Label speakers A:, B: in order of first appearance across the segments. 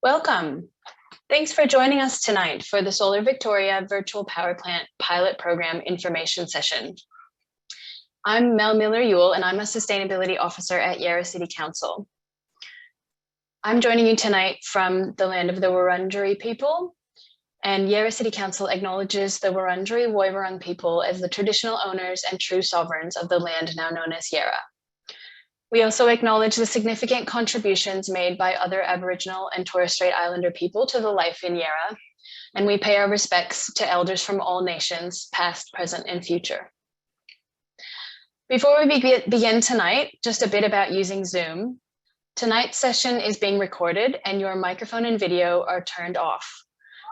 A: Welcome. Thanks for joining us tonight for the Solar Victoria Virtual Power Plant Pilot Program Information Session. I'm Mel Miller-Ewell, and I'm a Sustainability Officer at Yarra City Council. I'm joining you tonight from the land of the Wurundjeri people, and Yarra City Council acknowledges the Wurundjeri Woiwurrung people as the traditional owners and true sovereigns of the land now known as Yarra. We also acknowledge the significant contributions made by other Aboriginal and Torres Strait Islander people to the life in Yarra, and we pay our respects to elders from all nations, past, present, and future. Before we begin tonight, just a bit about using Zoom. Tonight's session is being recorded and your microphone and video are turned off.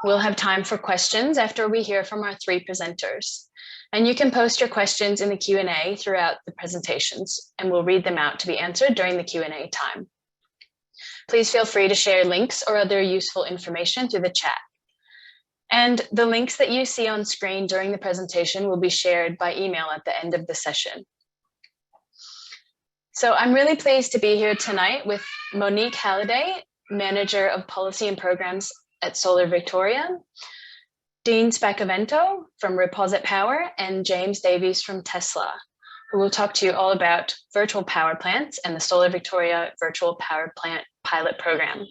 A: We'll have time for questions after we hear from our three presenters. And you can post your questions in the Q&A throughout the presentations, and we'll read them out to be answered during the Q&A time. Please feel free to share links or other useful information through the chat. And the links that you see on screen during the presentation will be shared by email at the end of the session. So I'm really pleased to be here tonight with Monique Halliday, Manager of Policy and Programs at Solar Victoria, Dean Spacavento from Reposit Power, and James Davies from Tesla, who will talk to you all about virtual power plants and the Solar Victoria Virtual Power Plant Pilot Program.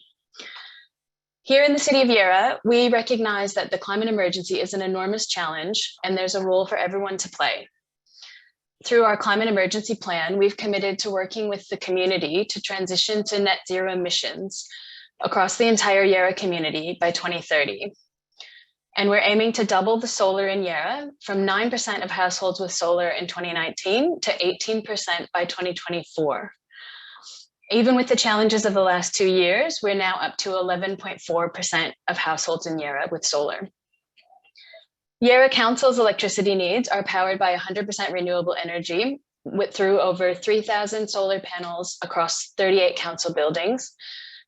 A: Here in the city of Yarra, we recognize that the climate emergency is an enormous challenge and there's a role for everyone to play. Through our climate emergency plan, we've committed to working with the community to transition to net zero emissions across the entire Yarra community by 2030. And we're aiming to double the solar in Yarra from 9% of households with solar in 2019 to 18% by 2024. Even with the challenges of the last 2 years, we're now up to 11.4% of households in Yarra with solar. Yarra Council's electricity needs are powered by 100% renewable energy through over 3,000 solar panels across 38 council buildings,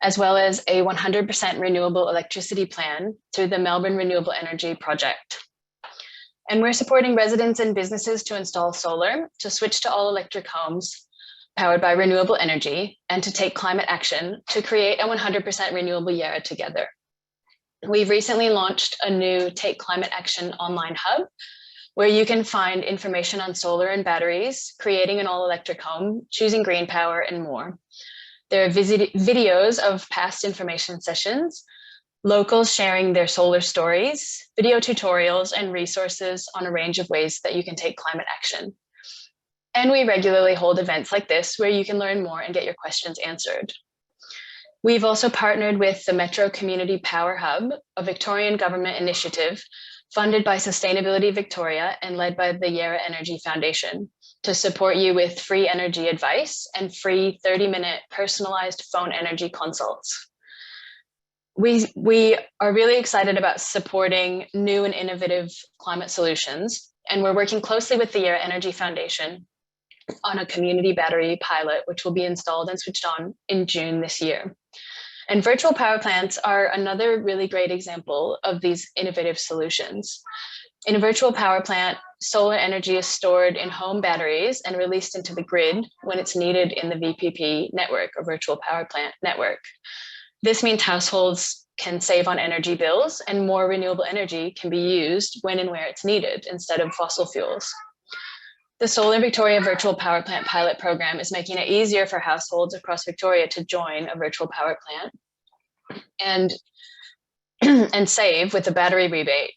A: as well as a 100% renewable electricity plan through the Melbourne Renewable Energy Project. And we're supporting residents and businesses to install solar, to switch to all electric homes powered by renewable energy, and to take climate action to create a 100% renewable Yarra together. We've recently launched a new Take Climate Action online hub, where you can find information on solar and batteries, creating an all-electric home, choosing green power, and more. There are videos of past information sessions, locals sharing their solar stories, video tutorials, and resources on a range of ways that you can take climate action. And we regularly hold events like this where you can learn more and get your questions answered. We've also partnered with the Metro Community Power Hub, a Victorian government initiative funded by Sustainability Victoria and led by the Yarra Energy Foundation, to support you with free energy advice and free 30-minute personalized phone energy consults. We are really excited about supporting new and innovative climate solutions, and we're working closely with the Yarra Energy Foundation on a community battery pilot, which will be installed and switched on in June this year. And virtual power plants are another really great example of these innovative solutions. In a virtual power plant, solar energy is stored in home batteries and released into the grid when it's needed in the VPP network, or virtual power plant network. This means households can save on energy bills and more renewable energy can be used when and where it's needed instead of fossil fuels. The Solar Victoria Virtual Power Plant Pilot Program is making it easier for households across Victoria to join a virtual power plant and save with a battery rebate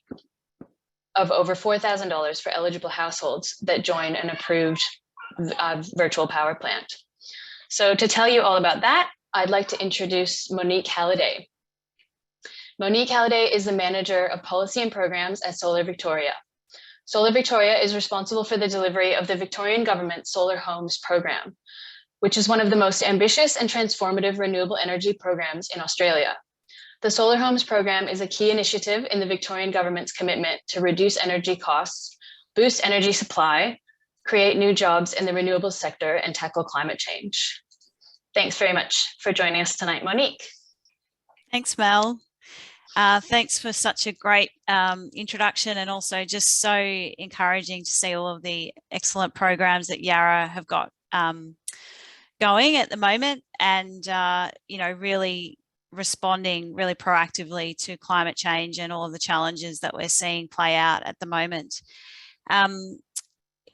A: of over $4,000 for eligible households that join an approved virtual power plant. So to tell you all about that, I'd like to introduce Monique Halliday. Monique Halliday is the Manager of Policy and Programs at Solar Victoria. Solar Victoria is responsible for the delivery of the Victorian Government Solar Homes Program, which is one of the most ambitious and transformative renewable energy programs in Australia. The Solar Homes Program is a key initiative in the Victorian Government's commitment to reduce energy costs, boost energy supply, create new jobs in the renewables sector, and tackle climate change. Thanks very much for joining us tonight, Monique.
B: Thanks, Mel. Thanks for such a great introduction, and also just so encouraging to see all of the excellent programs that Yarra have got going at the moment, and you know, really responding really proactively to climate change and all of the challenges that we're seeing play out at the moment.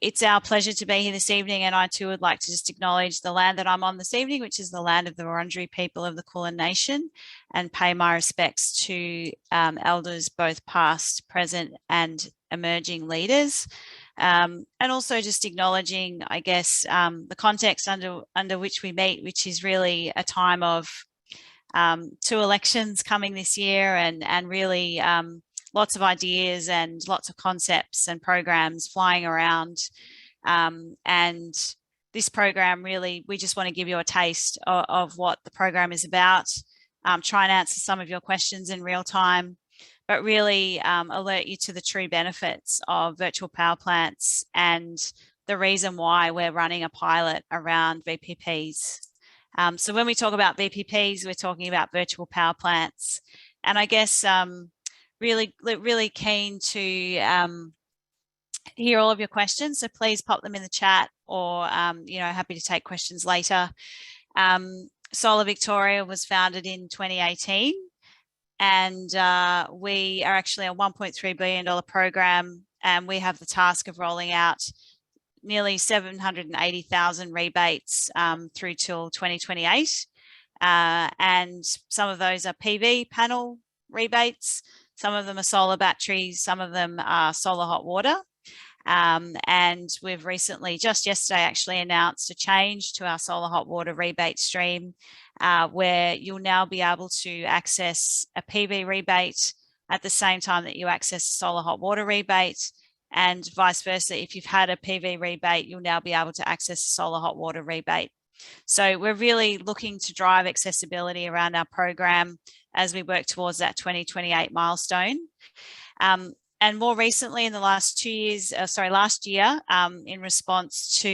B: It's our pleasure to be here this evening, and I too would like to just acknowledge the land that I'm on this evening, which is the land of the Wurundjeri people of the Kulin Nation, and pay my respects to elders, both past, present and emerging leaders. And also just acknowledging, I guess, the context under which we meet, which is really a time of 2 elections coming this year, and really lots of ideas and lots of concepts and programs flying around. And this program, really, we just want to give you a taste of what the program is about, try and answer some of your questions in real time, but really alert you to the true benefits of virtual power plants and the reason why we're running a pilot around VPPs. So when we talk about VPPs, we're talking about virtual power plants. And I guess really keen to hear all of your questions. So please pop them in the chat, or, happy to take questions later. Solar Victoria was founded in 2018, and we are actually a $1.3 billion program, and we have the task of rolling out nearly 780,000 rebates through till 2028. And some of those are PV panel rebates, some of them are solar batteries, some of them are solar hot water. And we've recently, just yesterday actually, announced a change to our solar hot water rebate stream, where you'll now be able to access a PV rebate at the same time that you access a solar hot water rebate, and vice versa. If you've had a PV rebate, you'll now be able to access a solar hot water rebate. So we're really looking to drive accessibility around our program as we work towards that 2028 milestone. And more recently, in the last 2 years, last year, in response to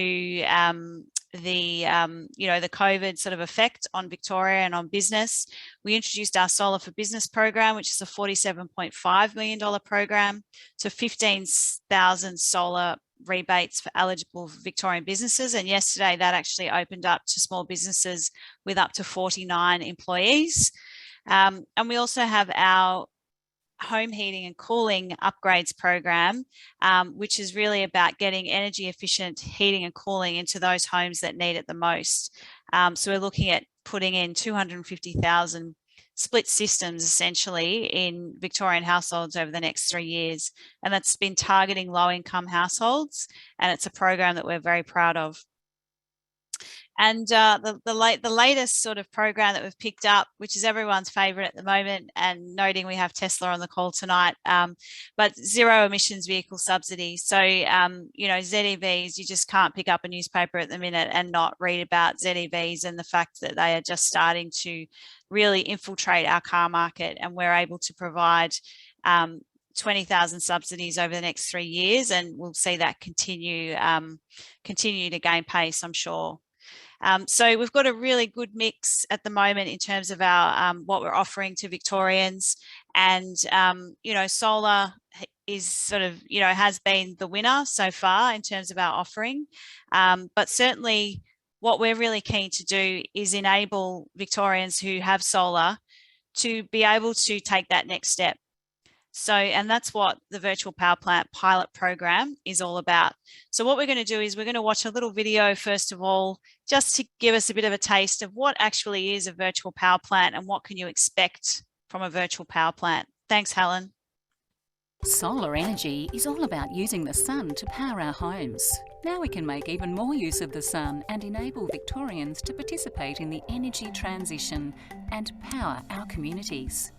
B: the COVID sort of effect on Victoria and on business, we introduced our Solar for Business program, which is a $47.5 million program. So 15,000 solar rebates for eligible Victorian businesses. And yesterday that actually opened up to small businesses with up to 49 employees. And we also have our home heating and cooling upgrades program, which is really about getting energy efficient heating and cooling into those homes that need it the most. So we're looking at putting in 250,000 split systems essentially in Victorian households over the next 3 years. And that's been targeting low-income households, and it's a program that we're very proud of. And the latest sort of program that we've picked up, which is everyone's favourite at the moment, and noting we have Tesla on the call tonight, but zero emissions vehicle subsidy. So, ZEVs, you just can't pick up a newspaper at the minute and not read about ZEVs and the fact that they are just starting to really infiltrate our car market, and we're able to provide 20,000 subsidies over the next 3 years, and we'll see that continue to gain pace, I'm sure. So we've got a really good mix at the moment in terms of our what we're offering to Victorians, and solar is sort of has been the winner so far in terms of our offering, but certainly what we're really keen to do is enable Victorians who have solar to be able to take that next step. So, and that's what the virtual power plant pilot program is all about. So what we're going to do is we're going to watch a little video first of all, just to give us a bit of a taste of what actually is a virtual power plant and what can you expect from a virtual power plant. Thanks, Helen.
C: Solar energy is all about using the sun to power our homes. Now we can make even more use of the sun and enable Victorians to participate in the energy transition and power our communities.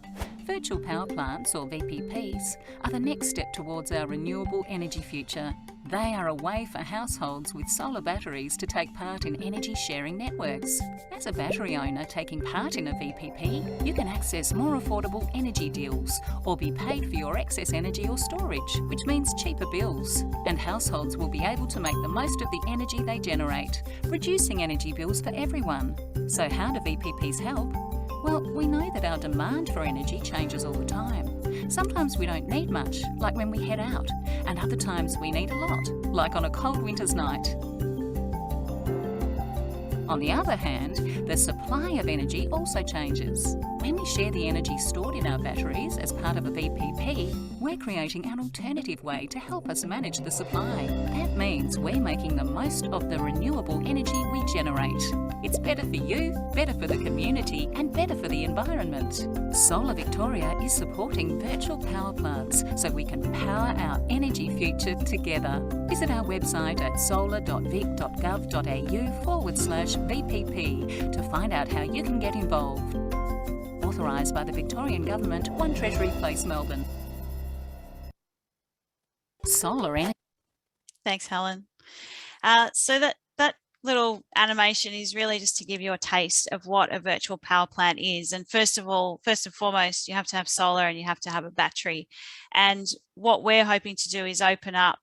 C: Virtual power plants, or VPPs, are the next step towards our renewable energy future. They are a way for households with solar batteries to take part in energy sharing networks. As a battery owner taking part in a VPP, you can access more affordable energy deals or be paid for your excess energy or storage, which means cheaper bills. And households will be able to make the most of the energy they generate, reducing energy bills for everyone. So how do VPPs help? Well, we know that our demand for energy changes all the time. Sometimes we don't need much, like when we head out, and other times we need a lot, like on a cold winter's night. On the other hand, the supply of energy also changes. When we share the energy stored in our batteries as part of a VPP, we're creating an alternative way to help us manage the supply. That means we're making the most of the renewable energy we generate. It's better for you, better for the community, and better for the environment. Solar Victoria is supporting virtual power plants so we can power our energy future together. Visit our website at solar.vic.gov.au/VPP to find out how you can get involved. Authorised by the Victorian Government, 1 Treasury Place, Melbourne. Solar energy.
B: Thanks, Helen. So that little animation is really just to give you a taste of what a virtual power plant is. And first and foremost, you have to have solar and you have to have a battery. And what we're hoping to do is open up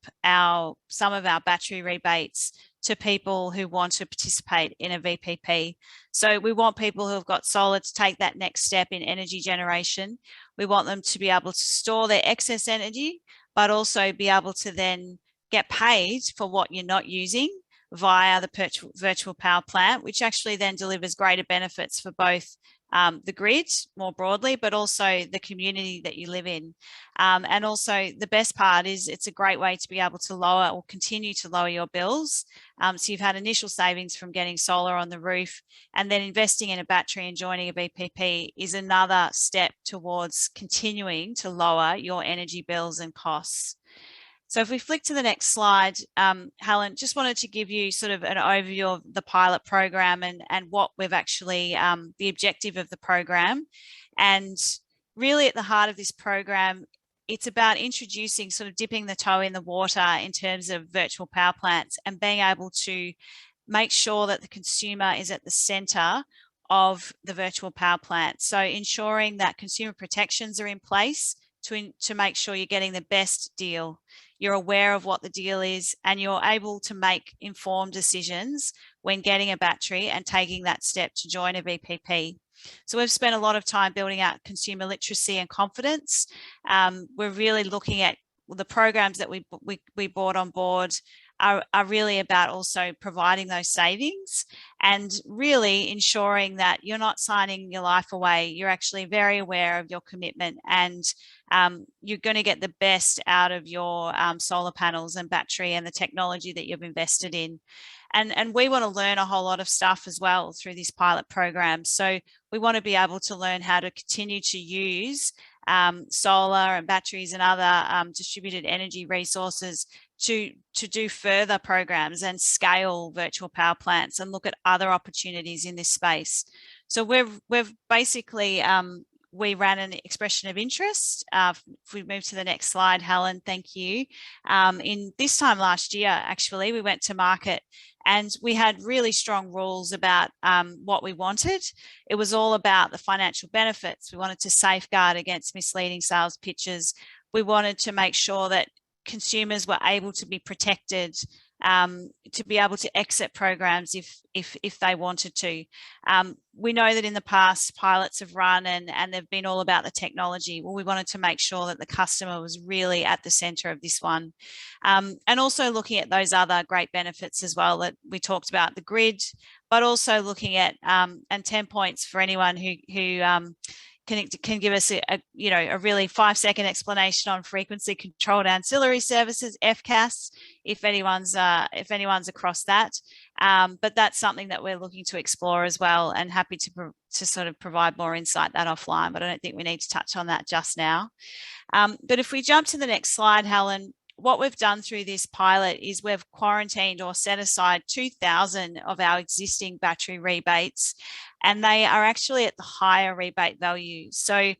B: some of our battery rebates to people who want to participate in a VPP. So we want people who have got solar to take that next step in energy generation. We want them to be able to store their excess energy, but also be able to then get paid for what you're not using via the virtual power plant, which actually then delivers greater benefits for both the grid more broadly, but also the community that you live in. And also the best part is it's a great way to be able to lower or continue to lower your bills. So you've had initial savings from getting solar on the roof, and then investing in a battery and joining a VPP is another step towards continuing to lower your energy bills and costs. So if we flick to the next slide, Helen, just wanted to give you sort of an overview of the pilot program and what we've actually, the objective of the program. And really at the heart of this program, it's about introducing, sort of dipping the toe in the water in terms of virtual power plants and being able to make sure that the consumer is at the centre of the virtual power plant. So ensuring that consumer protections are in place to make sure you're getting the best deal. You're aware of what the deal is and you're able to make informed decisions when getting a battery and taking that step to join a VPP. So we've spent a lot of time building out consumer literacy and confidence. We're really looking at the programs that we brought on board are really about also providing those savings and really ensuring that you're not signing your life away. You're actually very aware of your commitment and you're going to get the best out of your solar panels and battery and the technology that you've invested in. And we want to learn a whole lot of stuff as well through this pilot program. So we want to be able to learn how to continue to use solar and batteries and other distributed energy resources to do further programs and scale virtual power plants and look at other opportunities in this space. So we've basically, we ran an expression of interest. If we move to the next slide, Helen, thank you. In this time last year, actually, we went to market and we had really strong rules about what we wanted. It was all about the financial benefits. We wanted to safeguard against misleading sales pitches. We wanted to make sure that consumers were able to be protected, to be able to exit programs if they wanted to. We know that in the past pilots have run and they've been all about the technology. Well, we wanted to make sure that the customer was really at the centre of this one. And also looking at those other great benefits as well that we talked about, the grid, but also looking at, and 10 points for anyone who can give us a really 5-second explanation on frequency controlled ancillary services, FCAS, if anyone's across that. But that's something that we're looking to explore as well, and happy to sort of provide more insight that offline, but I don't think we need to touch on that just now. But if we jump to the next slide, Helen, what we've done through this pilot is we've quarantined or set aside 2,000 of our existing battery rebates, and they are actually at the higher rebate value. So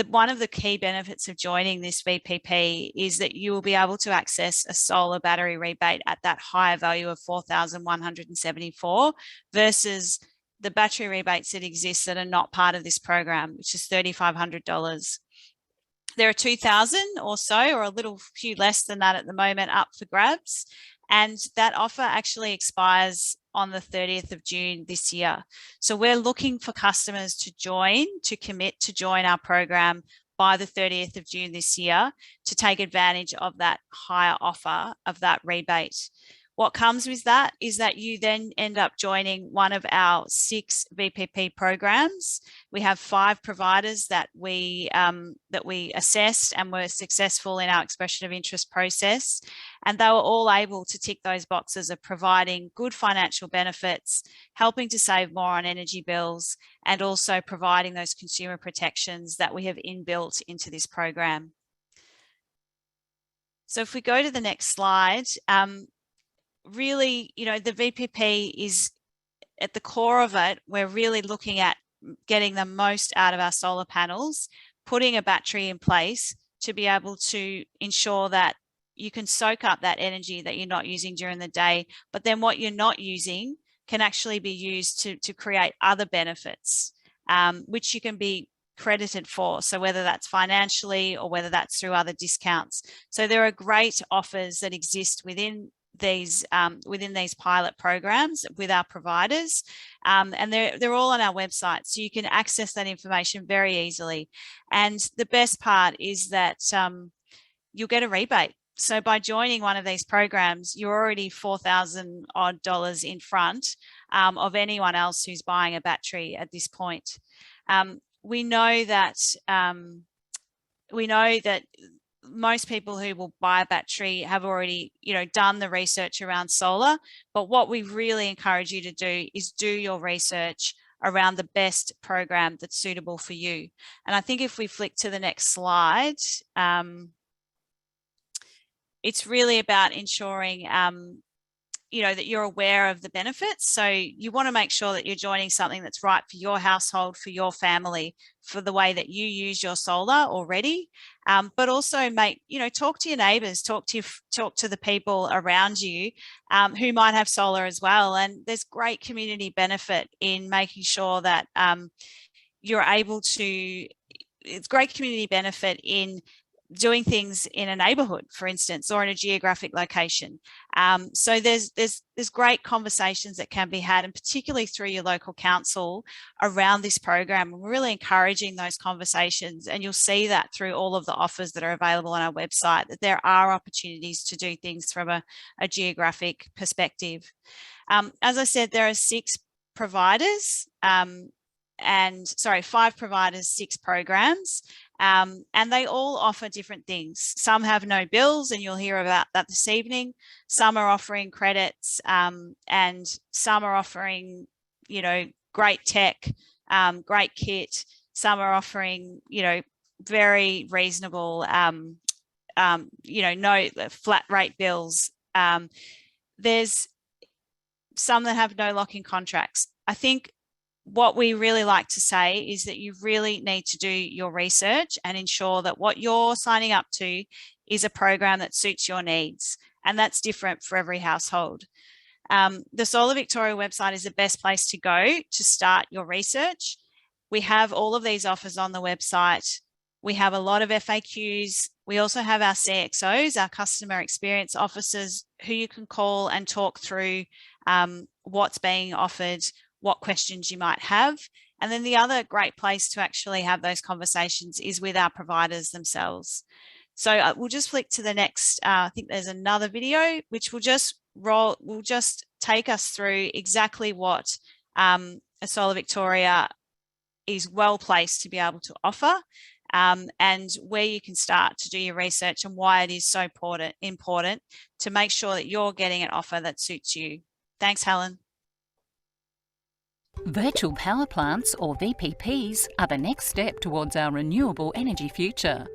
B: one of the key benefits of joining this VPP is that you will be able to access a solar battery rebate at that higher value of $4,174 versus the battery rebates that exist that are not part of this program, which is $3,500. There are 2,000 or so, or a little few less than that at the moment, up for grabs. And that offer actually expires on the 30th of June this year. So we're looking for customers to commit to join our program by the 30th of June this year to take advantage of that higher offer of that rebate. What comes with that is that you then end up joining one of our 6 VPP programs. We have 5 providers that we assessed and were successful in our expression of interest process. And they were all able to tick those boxes of providing good financial benefits, helping to save more on energy bills, and also providing those consumer protections that we have inbuilt into this program. So if we go to the next slide, really, the VPP is at the core of it. We're really looking at getting the most out of our solar panels, putting a battery in place to be able to ensure that you can soak up that energy that you're not using during the day, but then what you're not using can actually be used to create other benefits, which you can be credited for. So whether that's financially or whether that's through other discounts. So there are great offers that exist within these pilot programs with our providers, and they're all on our website, so you can access that information very easily. And the best part is that you'll get a rebate. So by joining one of these programs, you're already $4,000 odd in front of anyone else who's buying a battery at this point. We know that most people who will buy a battery have already, done the research around solar. But what we really encourage you to do is do your research around the best program that's suitable for you. And I think if we flick to the next slide, it's really about ensuring, that you're aware of the benefits. So you want to make sure that you're joining something that's right for your household, for your family, for the way that you use your solar already. But also talk to your neighbours, talk to the people around you who might have solar as well. And there's great community benefit in making sure that you're able to, it's great community benefit in doing things in a neighbourhood, for instance, or in a geographic location. So there's great conversations that can be had, and particularly through your local council around this program. We're really encouraging those conversations, and you'll see that through all of the offers that are available on our website, that there are opportunities to do things from a geographic perspective. As I said, there are 5 providers, 6 programs. And they all offer different things. Some have no bills, and you'll hear about that this evening. Some are offering credits, and some are offering, great tech, great kit. Some are offering, very reasonable, no flat rate bills. There's some that have no lock-in contracts. I think what we really like to say is that you really need to do your research and ensure that what you're signing up to is a program that suits your needs. And that's different for every household. The Solar Victoria website is the best place to go to start your research. We have all of these offers on the website. We have a lot of FAQs. We also have our CXOs, our customer experience officers, who you can call and talk through what's being offered, what questions you might have. And then the other great place to actually have those conversations is with our providers themselves. So we'll just flick to the next, I think there's another video, which will just take us through exactly what Solar Victoria is well placed to be able to offer, and where you can start to do your research and why it is so important to make sure that you're getting an offer that suits you. Thanks, Helen.
C: Virtual power plants, or VPPs, are the next step towards our renewable energy future.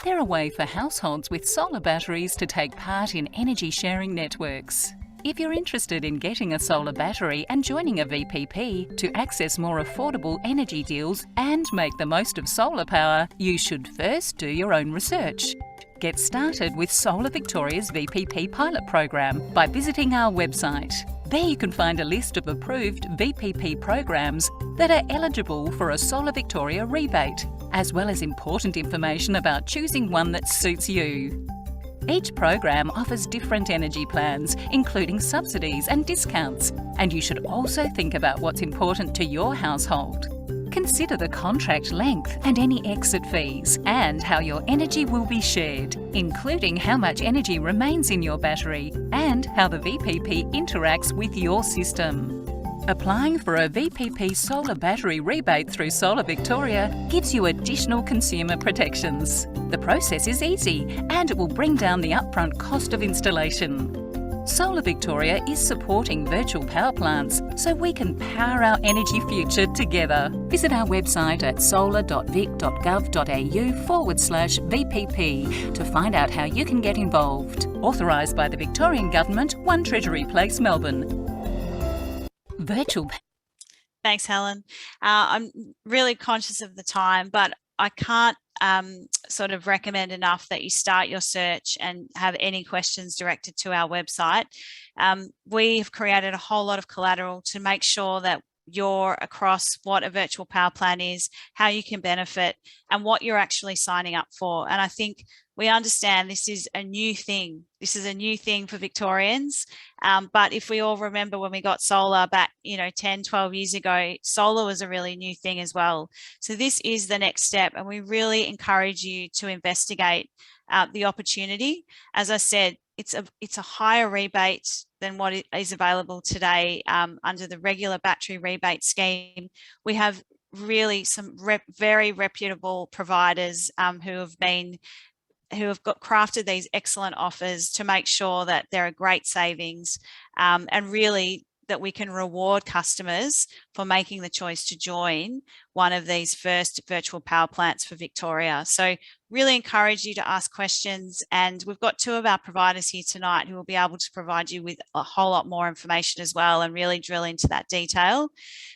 C: They're a way for households with solar batteries to take part in energy sharing networks. If you're interested in getting a solar battery and joining a VPP to access more affordable energy deals and make the most of solar power, you should first do your own research. Get started with Solar Victoria's VPP pilot program by visiting our website. There you can find a list of approved VPP programs that are eligible for a Solar Victoria rebate, as well as important information about choosing one that suits you. Each program offers different energy plans, including subsidies and discounts, and you should also think about what's important to your household. Consider the contract length and any exit fees, and how your energy will be shared, including how much energy remains in your battery and how the VPP interacts with your system. Applying for a VPP solar battery rebate through Solar Victoria gives you additional consumer protections. The process is easy and it will bring down the upfront cost of installation. Solar Victoria is supporting virtual power plants so we can power our energy future together. Visit our website at solar.vic.gov.au/VPP to find out how you can get involved. Authorised by the Victorian Government, 1 Treasury Place, Melbourne. Virtual.
B: Thanks, Helen. I'm really conscious of the time, but I can't sort of recommend enough that you start your search and have any questions directed to our website. We've created a whole lot of collateral to make sure that you're across what a virtual power plant is, how you can benefit, and what you're actually signing up for. And I think we understand this is a new thing. This is a new thing for Victorians. But if we all remember when we got solar back, 10, 12 years ago, solar was a really new thing as well. So this is the next step, and we really encourage you to investigate the opportunity. As I said, it's a higher rebate than what is available today under the regular battery rebate scheme. We have really some very reputable providers who have crafted these excellent offers to make sure that there are great savings and really that we can reward customers for making the choice to join one of these first virtual power plants for Victoria. So really encourage you to ask questions, and we've got 2 of our providers here tonight who will be able to provide you with a whole lot more information as well and really drill into that detail.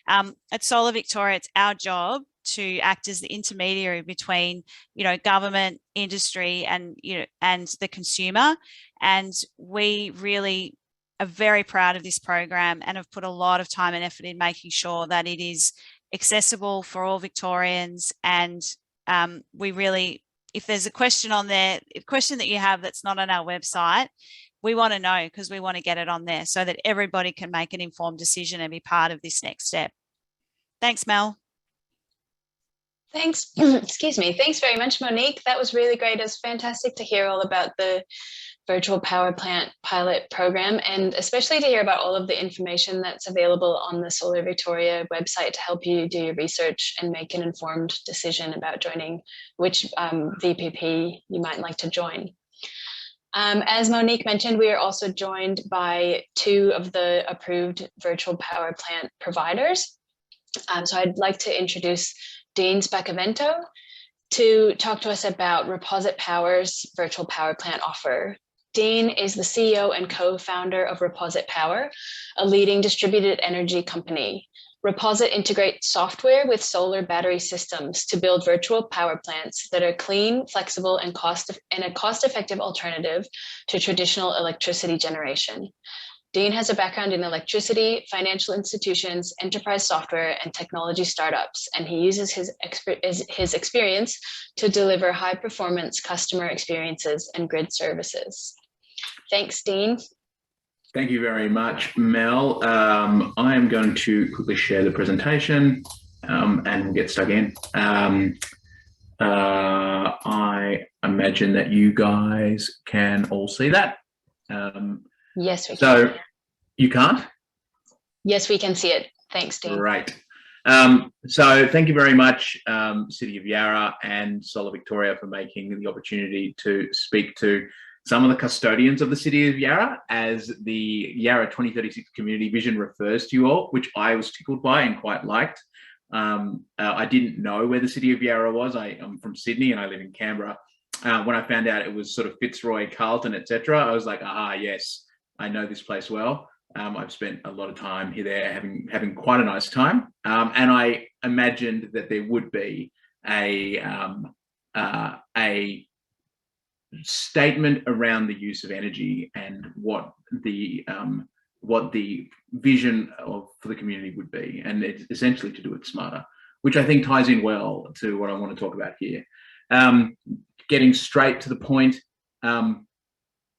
B: At Solar Victoria, it's our job to act as the intermediary between, government, industry, and the consumer. And we really are very proud of this program and have put a lot of time and effort in making sure that it is accessible for all Victorians. And we really, if there's a question on there, a question that you have that's not on our website, we want to know, because we want to get it on there so that everybody can make an informed decision and be part of this next step. Thanks, Mel.
A: Thanks. Excuse me. Thanks very much, Monique. That was really great. It's fantastic to hear all about the virtual power plant pilot program, and especially to hear about all of the information that's available on the Solar Victoria website to help you do your research and make an informed decision about joining which VPP you might like to join. As Monique mentioned, we are also joined by 2 of the approved virtual power plant providers. So I'd like to introduce Dean Spacavento to talk to us about Reposit Power's virtual power plant offer. Dean is the CEO and co-founder of Reposit Power, a leading distributed energy company. Reposit integrates software with solar battery systems to build virtual power plants that are clean, flexible, and a cost-effective alternative to traditional electricity generation. Dean has a background in electricity, financial institutions, enterprise software, and technology startups, and he uses his experience to deliver high-performance customer experiences and grid services. Thanks, Dean.
D: Thank you very much, Mel. I am going to quickly share the presentation and we'll get stuck in. I imagine that you guys can all see that.
A: Yes, we can.
D: So you can't?
A: Yes, we can see it. Thanks, Dean.
D: Great. So thank you very much, City of Yarra and Solar Victoria, for making the opportunity to speak to some of the custodians of the City of Yarra, as the Yarra 2036 Community Vision refers to you all, which I was tickled by and quite liked. I didn't know where the City of Yarra was. I'm from Sydney and I live in Canberra. When I found out it was sort of Fitzroy, Carlton, etc., I was like, aha, yes, I know this place well. I've spent a lot of time here, there, having quite a nice time. And I imagined that there would be a statement around the use of energy and what the vision for the community would be, and it's essentially to do it smarter, which I think ties in well to what I want to talk about here. Getting straight to the point,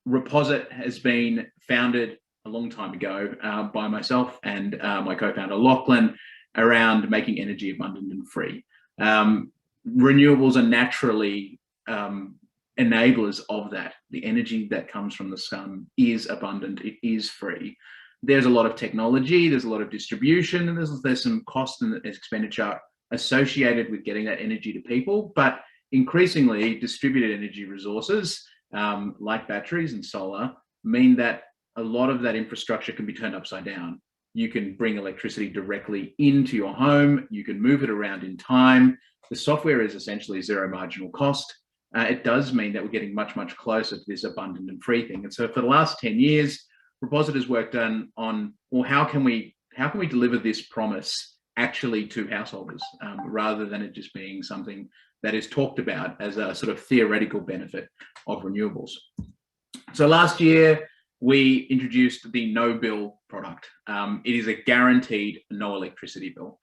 D: Reposit has been founded a long time ago by myself and my co-founder Lachlan around making energy abundant and free. Renewables are naturally enablers of that. The energy that comes from the sun is abundant, it is free. There's a lot of technology, there's a lot of distribution, and there's some cost and expenditure associated with getting that energy to people, but increasingly distributed energy resources like batteries and solar mean that a lot of that infrastructure can be turned upside down. You can bring electricity directly into your home, you can move it around in time. The software is essentially zero marginal cost. It does mean that we're getting much, much closer to this abundant and free thing. And so for the last 10 years, Reposit has worked on, well, how can we deliver this promise actually to householders, rather than it just being something that is talked about as a sort of theoretical benefit of renewables. So last year, we introduced the no bill product. It is a guaranteed no electricity bill.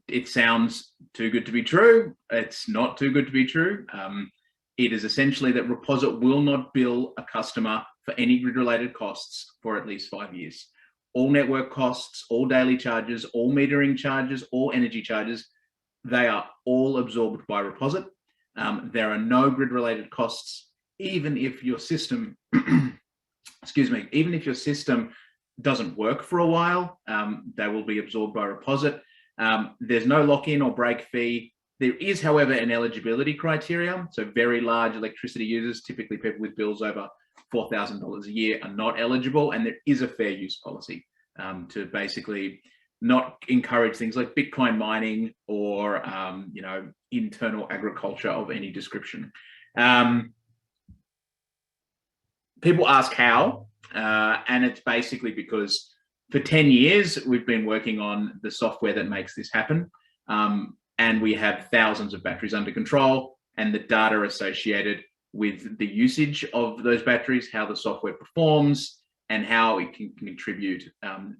D: It sounds too good to be true. It's not too good to be true. It is essentially that Reposit will not bill a customer for any grid-related costs for at least 5 years. All network costs, all daily charges, all metering charges, all energy charges, they are all absorbed by Reposit. There are no grid-related costs, even if your system, excuse me, even if your system doesn't work for a while, they will be absorbed by Reposit. There's no lock-in or break fee. There is, however, an eligibility criteria. So very large electricity users, typically people with bills over $4,000 a year, are not eligible, and there is a fair use policy to basically not encourage things like Bitcoin mining or internal agriculture of any description. People ask how, and it's basically because for 10 years we've been working on the software that makes this happen, and we have thousands of batteries under control, and the data associated with the usage of those batteries, how the software performs, and how it can contribute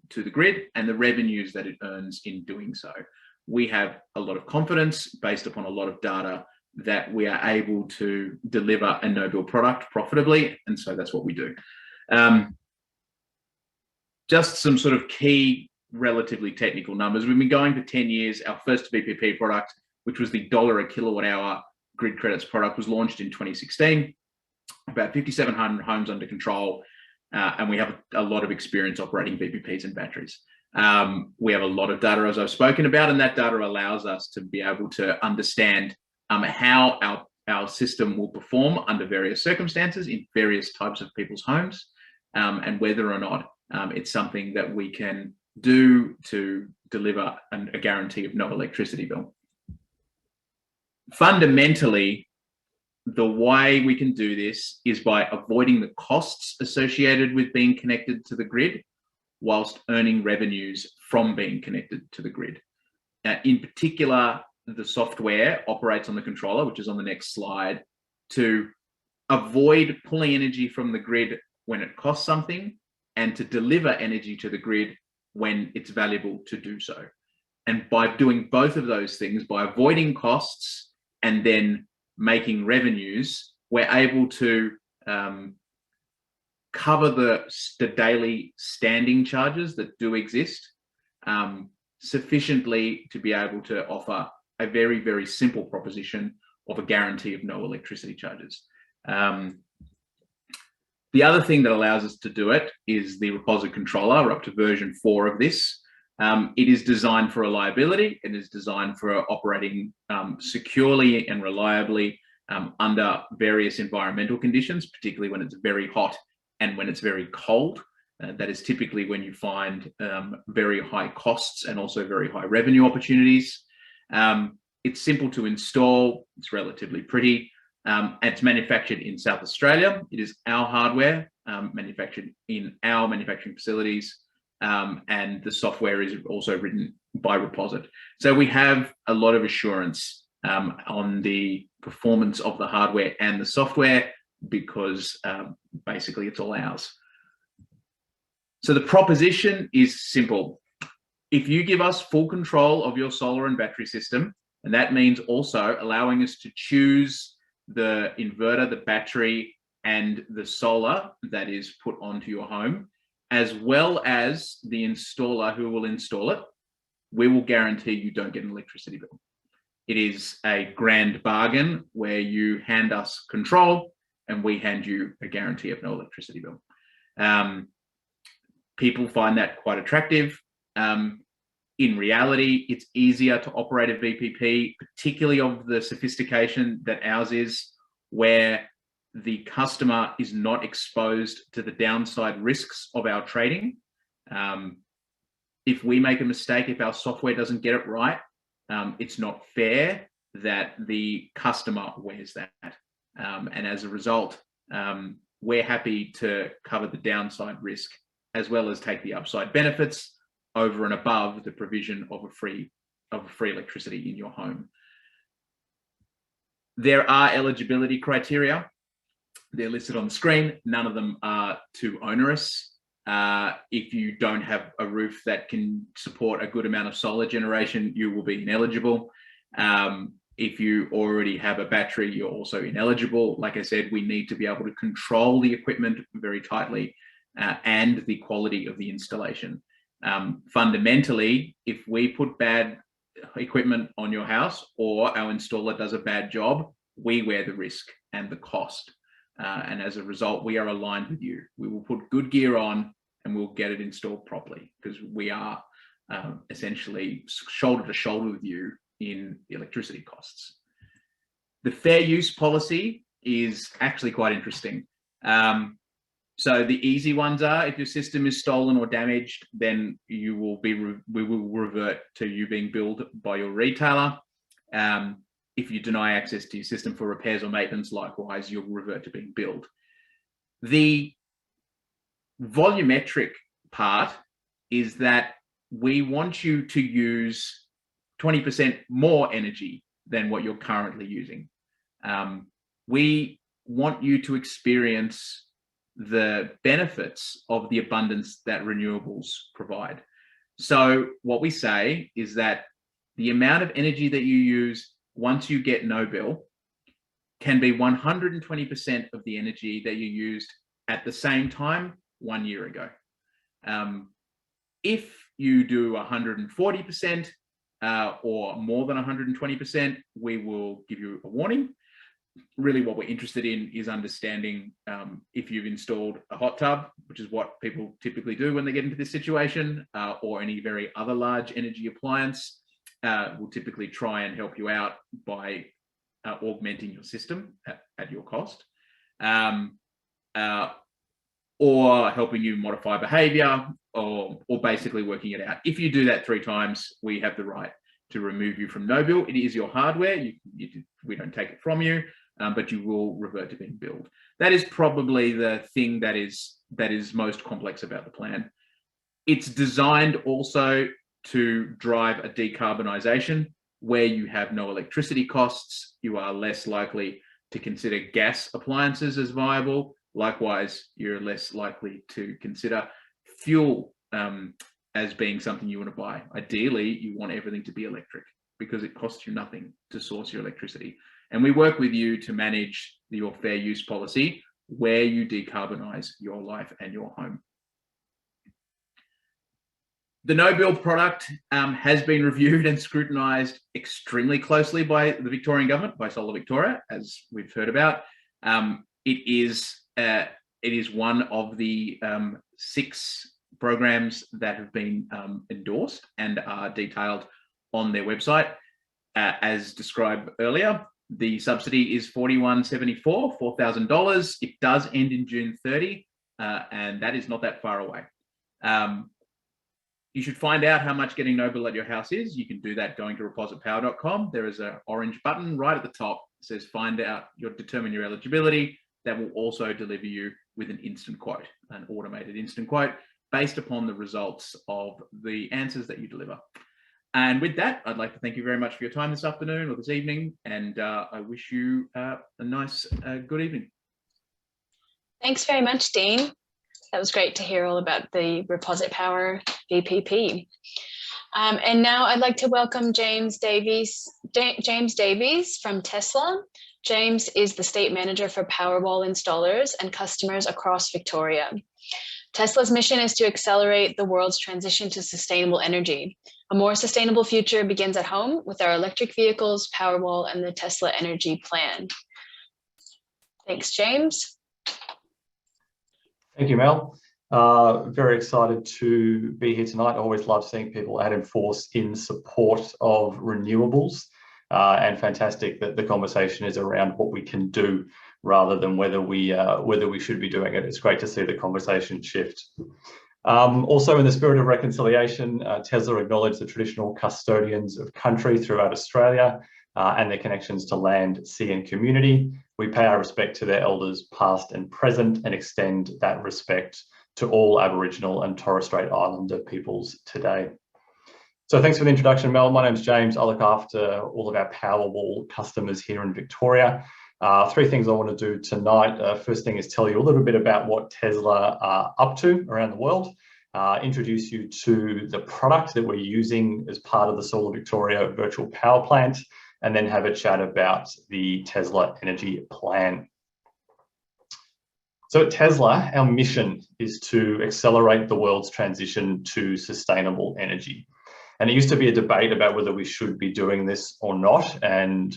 D: to the grid and the revenues that it earns in doing so. We have a lot of confidence based upon a lot of data that we are able to deliver a no-bill product profitably, and so that's what we do. Just some sort of key, relatively technical numbers. We've been going for 10 years. Our first VPP product, which was the $1 a kilowatt hour grid credits product, was launched in 2016. About 5,700 homes under control, and we have a lot of experience operating VPPs and batteries. We have a lot of data, as I've spoken about, and that data allows us to be able to understand how our system will perform under various circumstances in various types of people's homes, and whether or not it's something that we can do to deliver a guarantee of no electricity bill. Fundamentally, the way we can do this is by avoiding the costs associated with being connected to the grid, whilst earning revenues from being connected to the grid. In particular, the software operates on the controller, which is on the next slide, to avoid pulling energy from the grid when it costs something, and to deliver energy to the grid when it's valuable to do so. And by doing both of those things, by avoiding costs and then making revenues, we're able to cover the daily standing charges that do exist sufficiently to be able to offer a very, very simple proposition of a guarantee of no electricity charges. The other thing that allows us to do it is the Reposit controller. We're up to version 4 of this. It is designed for reliability. It is designed for operating securely and reliably under various environmental conditions, particularly when it's very hot and when it's very cold. That is typically when you find very high costs and also very high revenue opportunities. It's simple to install. It's relatively pretty. It's manufactured in South Australia. It is our hardware, manufactured in our manufacturing facilities, and the software is also written by Reposit. So we have a lot of assurance on the performance of the hardware and the software, because basically it's all ours. So the proposition is simple. If you give us full control of your solar and battery system, and that means also allowing us to choose the inverter, the battery, and the solar that is put onto your home, as well as the installer who will install it, we will guarantee you don't get an electricity bill. It is a grand bargain where you hand us control and we hand you a guarantee of no electricity bill. People find that quite attractive. In reality, it's easier to operate a VPP, particularly of the sophistication that ours is, where the customer is not exposed to the downside risks of our trading. If we make a mistake, if our software doesn't get it right, it's not fair that the customer wears that. And as a result, we're happy to cover the downside risk as well as take the upside benefits over and above the provision of a free electricity in your home. There are eligibility criteria. They're listed on the screen. None of them are too onerous. If you don't have a roof that can support a good amount of solar generation, you will be ineligible. If you already have a battery, you're also ineligible. Like I said, we need to be able to control the equipment very tightly and the quality of the installation. Fundamentally, if we put bad equipment on your house or our installer does a bad job, we wear the risk and the cost. And as a result, we are aligned with you. We will put good gear on and we'll get it installed properly because we are essentially shoulder to shoulder with you in the electricity costs. The fair use policy is actually quite interesting. So the easy ones are, if your system is stolen or damaged, then we will revert to you being billed by your retailer. If you deny access to your system for repairs or maintenance, likewise, you'll revert to being billed. The volumetric part is that we want you to use 20% more energy than what you're currently using. We want you to experience the benefits of the abundance that renewables provide. So what we say is that the amount of energy that you use once you get no bill can be 120% of the energy that you used at the same time 1 year ago. If you do 140% or more than 120%, we will give you a warning. Really what we're interested in is understanding if you've installed a hot tub, which is what people typically do when they get into this situation, or any very other large energy appliance. We'll typically try and help you out by augmenting your system at your cost, or helping you modify behavior, or basically working it out. If you do that 3 times, we have the right to remove you from no bill. It is your hardware. We don't take it from you, but you will revert to being billed. That is probably the thing that is most complex about the plan. It's designed also to drive a decarbonisation where you have no electricity costs. You are less likely to consider gas appliances as viable. Likewise, you're less likely to consider fuel as being something you want to buy. Ideally, you want everything to be electric because it costs you nothing to source your electricity. And we work with you to manage your fair use policy where you decarbonise your life and your home. The no bill product has been reviewed and scrutinised extremely closely by the Victorian government, by Solar Victoria, as we've heard about. It is one of the 6 programs that have been endorsed and are detailed on their website. As described earlier, the subsidy is $41.74, $4,000. It does end in June 30, and that is not that far away. You should find out how much getting no bill at your house is. You can do that going to repositpower.com. There is an orange button right at the top that says find out, determine your eligibility. That will also deliver you with an instant quote, an automated instant quote based upon the results of the answers that you deliver. And with that, I'd like to thank you very much for your time this afternoon or this evening, and I wish you a nice, good evening.
A: Thanks very much, Dean. That was great to hear all about the Reposit Power VPP. And now I'd like to welcome James Davies from Tesla. James is the State Manager for Powerwall installers and customers across Victoria. Tesla's mission is to accelerate the world's transition to sustainable energy. A more sustainable future begins at home with our electric vehicles, Powerwall, and the Tesla Energy Plan. Thanks, James.
E: Thank you, Mel. Very excited to be here tonight. I always love seeing people out in force in support of renewables, and fantastic that the conversation is around what we can do rather than whether we should be doing it. It's great to see the conversation shift. Also, in the spirit of reconciliation, Tesla acknowledged the traditional custodians of country throughout Australia and their connections to land, sea and community. We pay our respect to their elders past and present and extend that respect to all Aboriginal and Torres Strait Islander peoples today. So thanks for the introduction, Mel. My name's James. I look after all of our Powerwall customers here in Victoria. Three things I want to do tonight. First thing is tell you a little bit about what Tesla are up to around the world, introduce you to the product that we're using as part of the Solar Victoria virtual power plant, and then have a chat about the Tesla Energy Plan. So at Tesla, our mission is to accelerate the world's transition to sustainable energy. And it used to be a debate about whether we should be doing this or not. And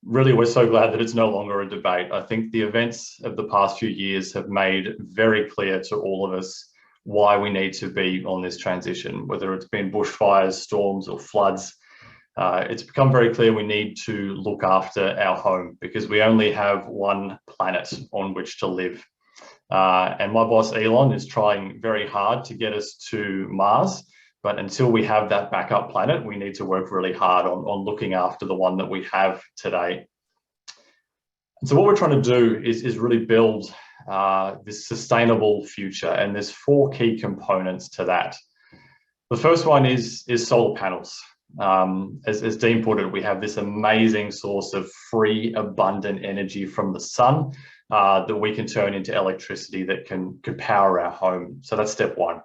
E: really, we're so glad that it's no longer a debate. I think the events of the past few years have made very clear to all of us why we need to be on this transition, whether it's been bushfires, storms or floods. It's become very clear we need to look after our home because we only have one planet on which to live. And my boss, Elon, is trying very hard to get us to Mars. But until we have that backup planet, we need to work really hard on looking after the one that we have today. And so what we're trying to do is really build this sustainable future. And there's four key components to that. The first one is solar panels. As Dean put it, we have this amazing source of free, abundant energy from the sun that we can turn into electricity that could power our home. So that's step one.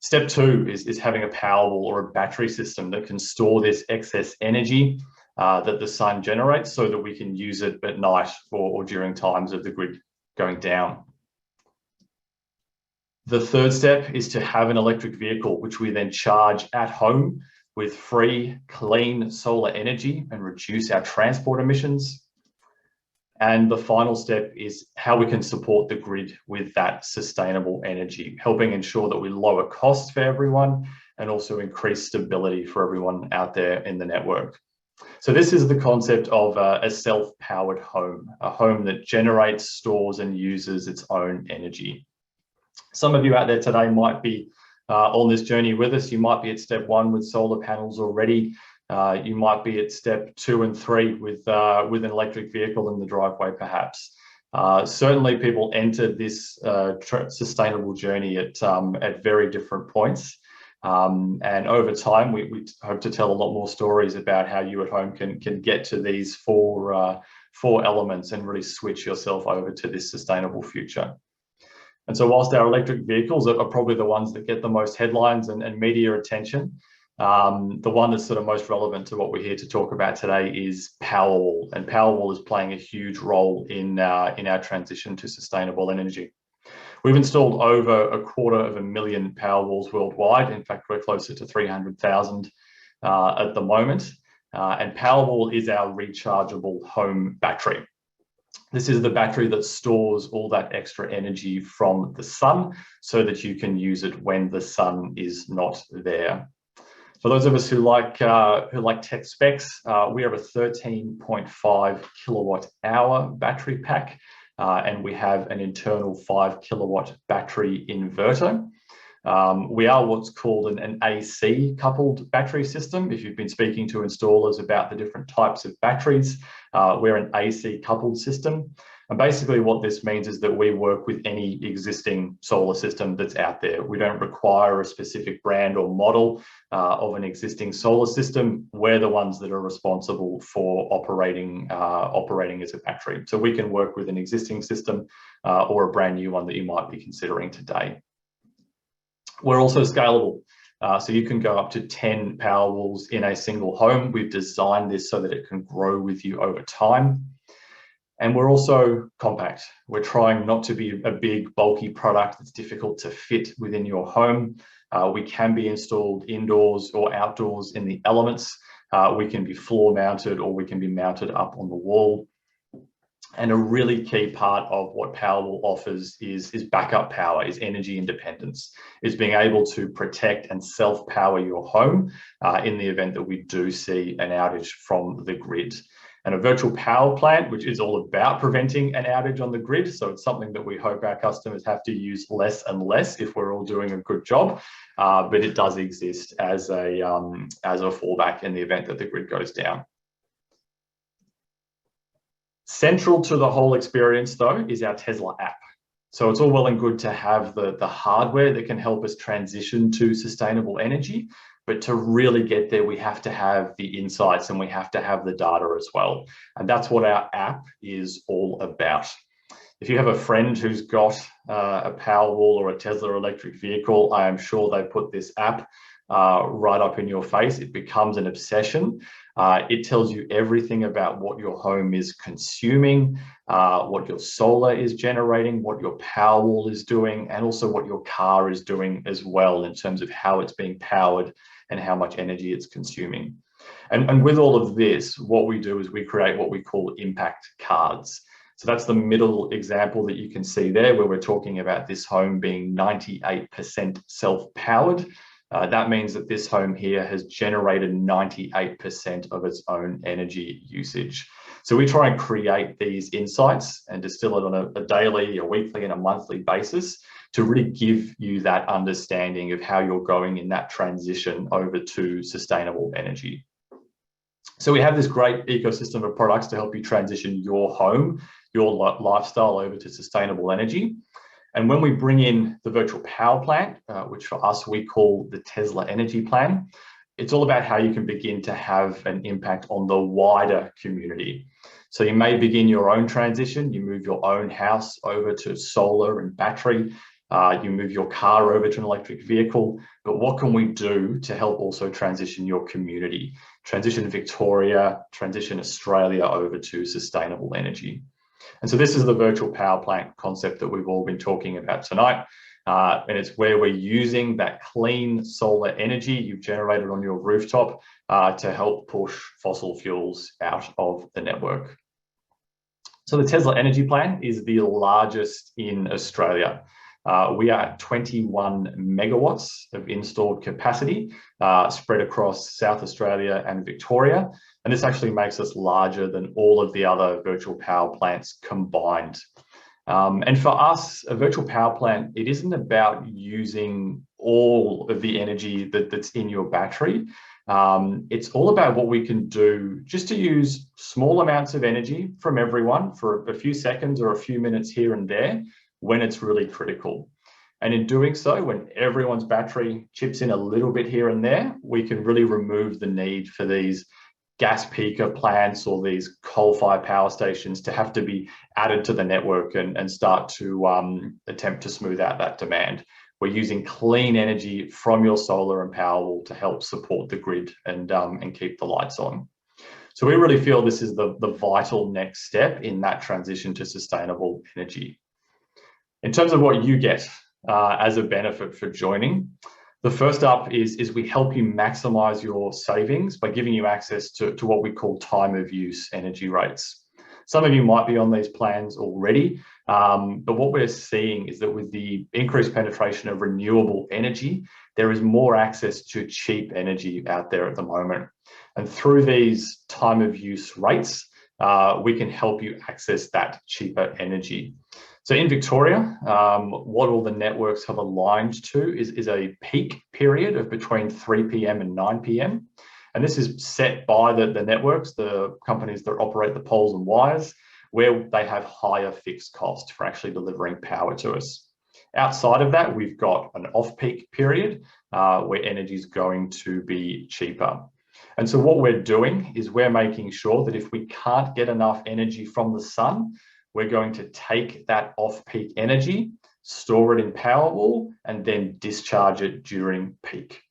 E: Step two is having a Powerwall or a battery system that can store this excess energy that the sun generates so that we can use it at night or during times of the grid going down. The third step is to have an electric vehicle, which we then charge at home with free, clean solar energy and reduce our transport emissions. And the final step is how we can support the grid with that sustainable energy, helping ensure that we lower costs for everyone and also increase stability for everyone out there in the network. So this is the concept of a self-powered home, a home that generates, stores and uses its own energy. Some of you out there today might be on this journey with us. You might be at step one with solar panels already. You might be at step 2 and 3 with an electric vehicle in the driveway, perhaps. Certainly, people entered this sustainable journey at very different points. And over time, we hope to tell a lot more stories about how you at home can get to these four elements and really switch yourself over to this sustainable future. And so whilst our electric vehicles are probably the ones that get the most headlines and media attention, the one that's sort of most relevant to what we're here to talk about today is Powerwall. And Powerwall is playing a huge role in our transition to sustainable energy. We've installed over 250,000 Powerwalls worldwide. In fact, we're closer to 300,000 at the moment. And Powerwall is our rechargeable home battery. This is the battery that stores all that extra energy from the sun so that you can use it when the sun is not there. For those of us who like tech specs, we have a 13.5 kilowatt hour battery pack, and we have an internal 5 kilowatt battery inverter. We are what's called an AC coupled battery system. If you've been speaking to installers about the different types of batteries, we're an AC coupled system. And basically what this means is that we work with any existing solar system that's out there. We don't require a specific brand or model of an existing solar system. We're the ones that are responsible for operating as a battery. So we can work with an existing system or a brand new one that you might be considering today. We're also scalable. So you can go up to 10 Powerwalls in a single home. We've designed this so that it can grow with you over time. And we're also compact. We're trying not to be a big, bulky product that's difficult to fit within your home. We can be installed indoors or outdoors in the elements. We can be floor mounted, or we can be mounted up on the wall. And a really key part of what Powerwall offers is backup power, is energy independence, is being able to protect and self-power your home in the event that we do see an outage from the grid. And a virtual power plant, which is all about preventing an outage on the grid. So it's something that we hope our customers have to use less and less if we're all doing a good job. But it does exist as a fallback in the event that the grid goes down. Central to the whole experience, though, is our Tesla app. So it's all well and good to have the hardware that can help us transition to sustainable energy. But to really get there, we have to have the insights and we have to have the data as well. And that's what our app is all about. If you have a friend who's got a Powerwall or a Tesla electric vehicle, I am sure they put this app right up in your face. It becomes an obsession. It tells you everything about what your home is consuming, what your solar is generating, what your Powerwall is doing, and also what your car is doing as well in terms of how it's being powered and how much energy it's consuming. And with all of this, what we do is we create what we call impact cards. So that's the middle example that you can see there, where we're talking about this home being 98% self-powered. That means that this home here has generated 98% of its own energy usage. So we try and create these insights and distill it on a daily, a weekly, and a monthly basis to really give you that understanding of how you're going in that transition over to sustainable energy. So we have this great ecosystem of products to help you transition your home, your lifestyle over to sustainable energy. And when we bring in the virtual power plant, which for us we call the Tesla Energy Plan, it's all about how you can begin to have an impact on the wider community. So you may begin your own transition, you move your own house over to solar and battery, you move your car over to an electric vehicle, but what can we do to help also transition your community, transition Victoria, transition Australia over to sustainable energy? And so this is the virtual power plant concept that we've all been talking about tonight. And it's where we're using that clean solar energy you've generated on your rooftop to help push fossil fuels out of the network. So the Tesla Energy Plan is the largest in Australia. We are at 21 megawatts of installed capacity spread across South Australia and Victoria. And this actually makes us larger than all of the other virtual power plants combined. And for us, a virtual power plant, it isn't about using all of the energy that's in your battery. It's all about what we can do just to use small amounts of energy from everyone for a few seconds or a few minutes here and there when it's really critical. And in doing so, when everyone's battery chips in a little bit here and there, we can really remove the need for these gas peaker plants or these coal-fired power stations to have to be added to the network and start to attempt to smooth out that demand. We're using clean energy from your solar and Powerwall to help support the grid and keep the lights on. So we really feel this is the vital next step in that transition to sustainable energy. In terms of what you get as a benefit for joining, the first up is we help you maximize your savings by giving you access to what we call time of use energy rates. Some of you might be on these plans already, but what we're seeing is that with the increased penetration of renewable energy, there is more access to cheap energy out there at the moment. And through these time of use rates, we can help you access that cheaper energy. So in Victoria, what all the networks have aligned to is a peak period of between 3 p.m. and 9 p.m. And this is set by the networks, the companies that operate the poles and wires, where they have higher fixed cost for actually delivering power to us. Outside of that, we've got an off-peak period where energy is going to be cheaper. And so what we're doing is we're making sure that if we can't get enough energy from the sun, we're going to take that off-peak energy, store it in Powerwall, and then discharge it during peak.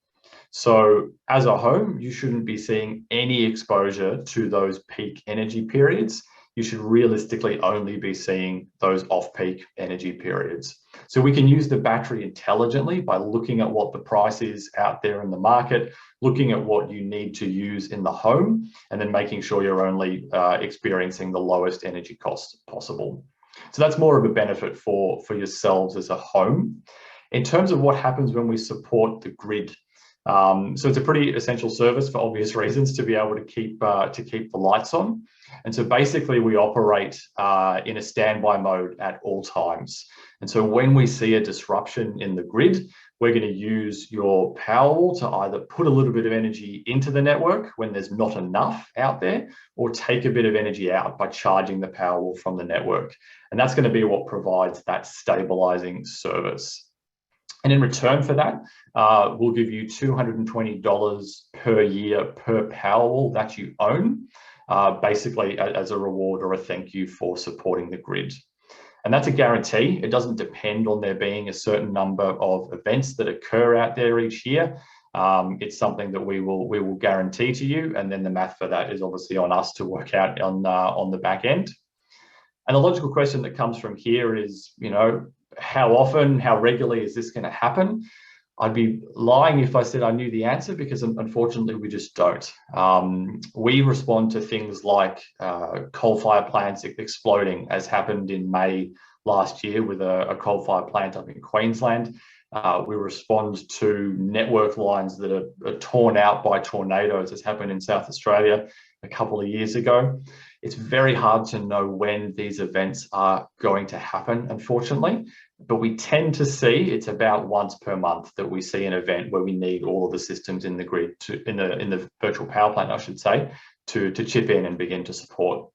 E: So as a home, you shouldn't be seeing any exposure to those peak energy periods you should realistically only be seeing those off-peak energy periods. So we can use the battery intelligently by looking at what the price is out there in the market, looking at what you need to use in the home, and then making sure you're only experiencing the lowest energy costs possible. So that's more of a benefit for yourselves as a home. In terms of what happens when we support the grid, so it's a pretty essential service for obvious reasons to be able to keep the lights on. And so basically we operate in a standby mode at all times. And so when we see a disruption in the grid, we're going to use your Powerwall to either put a little bit of energy into the network when there's not enough out there, or take a bit of energy out by charging the Powerwall from the network. And that's going to be what provides that stabilizing service. And in return for that, we'll give you $220 per year per Powerwall that you own, basically as a reward or a thank you for supporting the grid. And that's a guarantee. It doesn't depend on there being a certain number of events that occur out there each year. It's something that we will guarantee to you, and then the math for that is obviously on us to work out on the back end. And the logical question that comes from here is, you know, how often, how regularly is this going to happen? I'd be lying if I said I knew the answer, because unfortunately we just don't. We respond to things like coal-fired plants exploding, as happened in May last year with a coal-fired plant up in Queensland. We respond to network lines that are torn out by tornadoes, as happened in South Australia a couple of years ago. It's very hard to know when these events are going to happen, unfortunately, but we tend to see it's about once per month that we see an event where we need all of the systems in the grid, in the virtual power plant, I should say, to chip in and begin to support.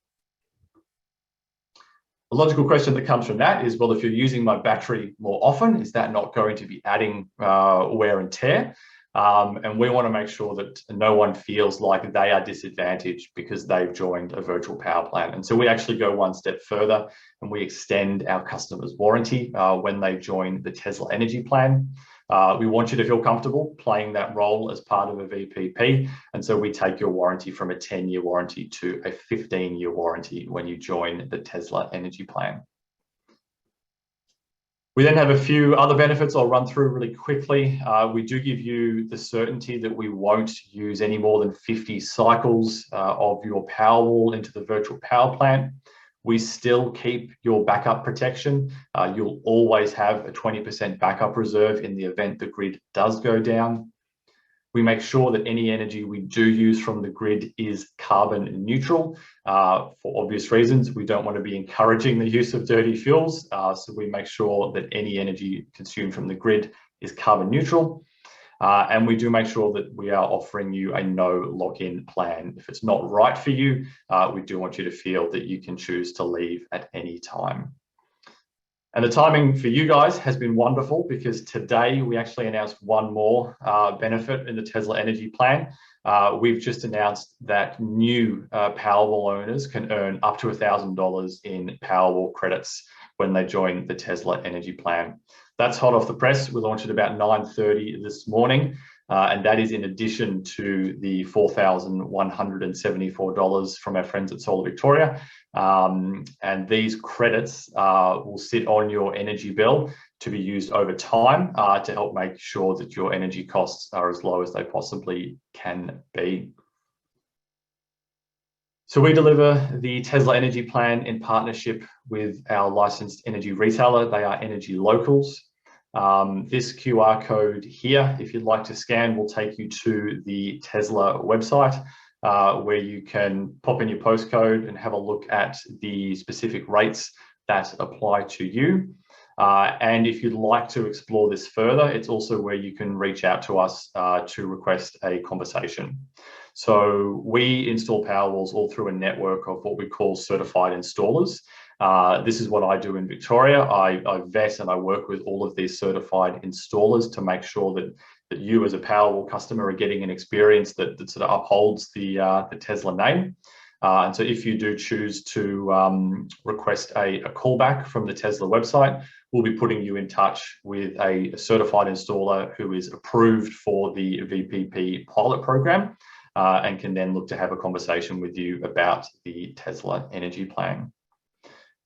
E: The logical question that comes from that is, well, if you're using my battery more often, is that not going to be adding wear and tear? And we want to make sure that no one feels like they are disadvantaged because they've joined a virtual power plant. And so we actually go one step further and we extend our customers' warranty when they join the Tesla Energy Plan. We want you to feel comfortable playing that role as part of a VPP. And so we take your warranty from a 10-year warranty to a 15-year warranty when you join the Tesla Energy Plan. We then have a few other benefits I'll run through really quickly. We do give you the certainty that we won't use any more than 50 cycles of your Powerwall into the virtual power plant. We still keep your backup protection. You'll always have a 20% backup reserve in the event the grid does go down. We make sure that any energy we do use from the grid is carbon neutral. For obvious reasons, we don't want to be encouraging the use of dirty fuels. So we make sure that any energy consumed from the grid is carbon neutral. And we do make sure that we are offering you a no lock-in plan. If it's not right for you, we do want you to feel that you can choose to leave at any time. And the timing for you guys has been wonderful, because today we actually announced one more benefit in the Tesla Energy Plan. We've just announced that new Powerwall owners can earn up to $1,000 in Powerwall credits when they join the Tesla Energy Plan. That's hot off the press. We launched it about 9:30 this morning. And that is in addition to the $4,174 from our friends at Solar Victoria. And these credits will sit on your energy bill to be used over time to help make sure that your energy costs are as low as they possibly can be. So we deliver the Tesla Energy Plan in partnership with our licensed energy retailer. They are Energy Locals. This QR code here, if you'd like to scan, will take you to the Tesla website where you can pop in your postcode and have a look at the specific rates that apply to you. And if you'd like to explore this further, it's also where you can reach out to us to request a conversation. So we install Powerwalls all through a network of what we call certified installers. This is what I do in Victoria. I vet and I work with all of these certified installers to make sure that you as a Powerwall customer are getting an experience that sort of upholds the Tesla name. And so if you do choose to request a callback from the Tesla website, we'll be putting you in touch with a certified installer who is approved for the VPP pilot program. and can then look to have a conversation with you about the Tesla energy plan.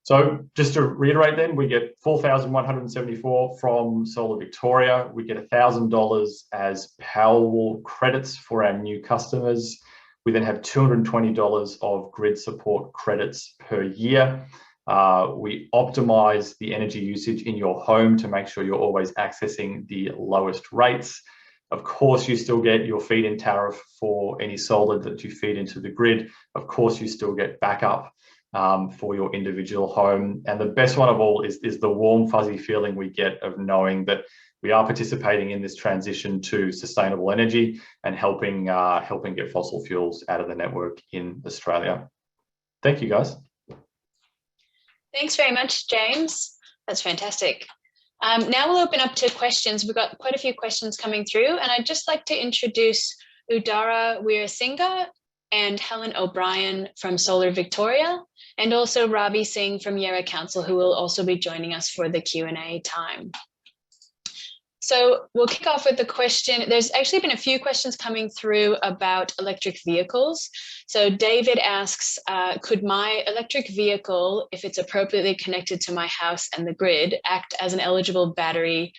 E: So just to reiterate then, we get $4,174 from Solar Victoria. We get $1,000 as Powerwall credits for our new customers. We then have $220 of grid support credits per year. We optimize the energy usage in your home to make sure you're always accessing the lowest rates. Of course, you still get your feed-in tariff for any solar that you feed into the grid. Of course, you still get backup for your individual home. And the best one of all is the warm, fuzzy feeling we get of knowing that we are participating in this transition to sustainable energy and helping get fossil fuels out of the network in Australia. Thank you, guys.
A: Thanks very much, James. That's fantastic. Now we'll open up to questions. We've got quite a few questions coming through, and I'd just like to introduce Udara Weerasinghe and Helen O'Brien from Solar Victoria, and also Ravi Singh from Yarra Council, who will also be joining us for the Q&A time. So we'll kick off with the question. There's actually been a few questions coming through about electric vehicles. So David asks, could my electric vehicle, if it's appropriately connected to my house and the grid, act as an eligible battery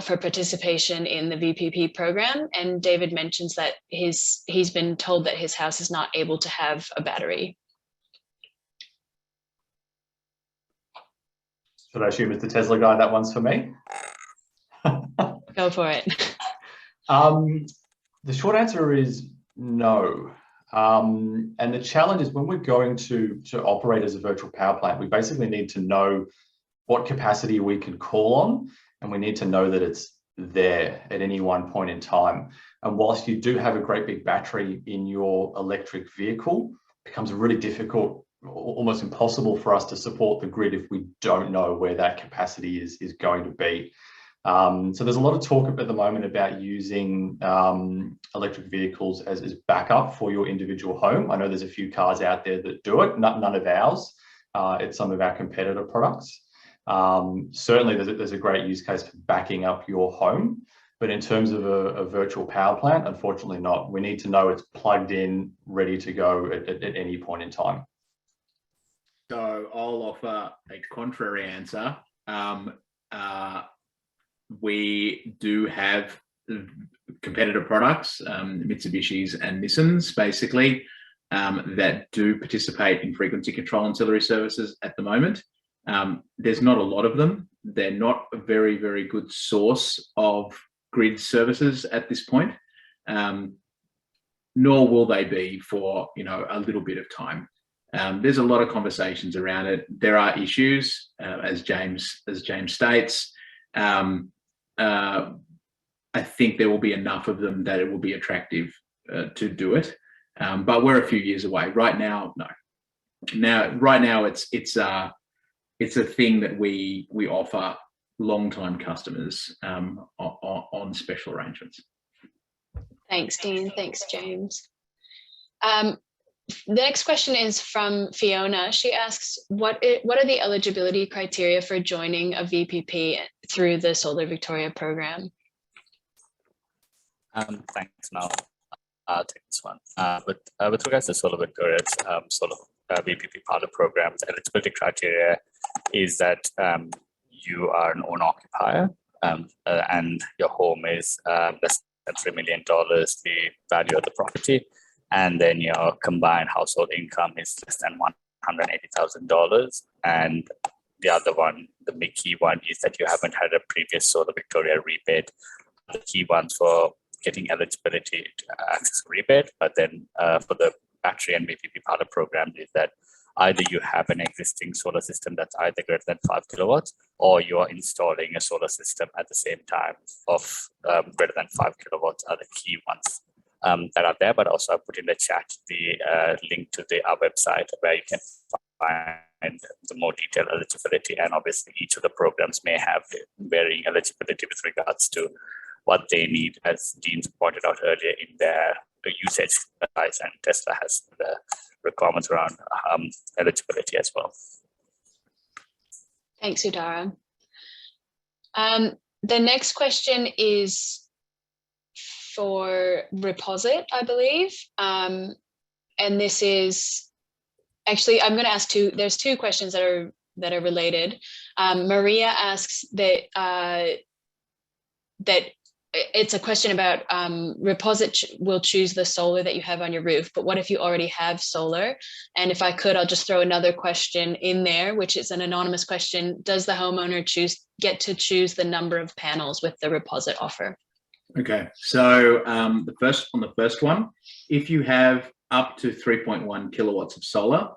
A: for participation in the VPP program? And David mentions that he's been told that his house is not able to have a battery.
E: Should I assume, Mr. Tesla guy, that one's for me?
A: Go for it.
E: The short answer is no. And the challenge is when we're going to operate as a virtual power plant, we basically need to know what capacity we can call on, and we need to know that it's there at any one point in time. And whilst you do have a great big battery in your electric vehicle, it becomes really difficult, almost impossible for us to support the grid if we don't know where that capacity is going to be. So there's a lot of talk at the moment about using electric vehicles as backup for your individual home. I know there's a few cars out there that do it, none of ours. It's some of our competitor products. Certainly there's a great use case for backing up your home, but in terms of a virtual power plant, unfortunately not. We need to know it's plugged in, ready to go at any point in time.
D: So I'll offer a contrary answer. We do have competitor products, Mitsubishi's and Nissans, basically, that do participate in frequency control ancillary services at the moment. There's not a lot of them. They're not a very, very good source of grid services at this point, nor will they be for a little bit of time. There's a lot of conversations around it. There are issues, as James states. I think there will be enough of them that it will be attractive to do it, but we're a few years away. Right now, no. Right now, it's a thing that we offer long-time customers on special arrangements.
A: Thanks, Dean. Thanks, James. The next question is from Fiona. She asks, what are the eligibility criteria for joining a VPP through the Solar Victoria program?
F: Thanks. Now I'll take this one. With regards to Solar Victoria's Solar VPP pilot program, the eligibility criteria is that you are an owner-occupier and your home is less than $3 million, the value of the property, and then your combined household income is less than $180,000. And the other one, the big key one, is that you haven't had a previous Solar Victoria rebate. The key ones for getting eligibility to access a rebate, but then for the battery and VPP pilot program is that either you have an existing solar system that's either greater than 5 kilowatts, or you are installing a solar system at the same time of greater than 5 kilowatts are the key ones that are there. But also I put in the chat the link to our website where you can find the more detailed eligibility, and obviously each of the programs may have varying eligibility with regards to what they need, as Dean pointed out earlier in their usage guides, and Tesla has the requirements around eligibility as well.
A: Thanks, Udara. The next question is for Reposit, I believe. And this is actually, I'm going to ask there's two questions that are related. Maria asks that it's a question about Reposit will choose the solar that you have on your roof, but what if you already have solar? And if I could, I'll just throw another question in there, which is an anonymous question. Does the homeowner get to choose the number of panels with the Reposit offer?
D: Okay, so the first one, if you have up to 3.1 kilowatts of solar,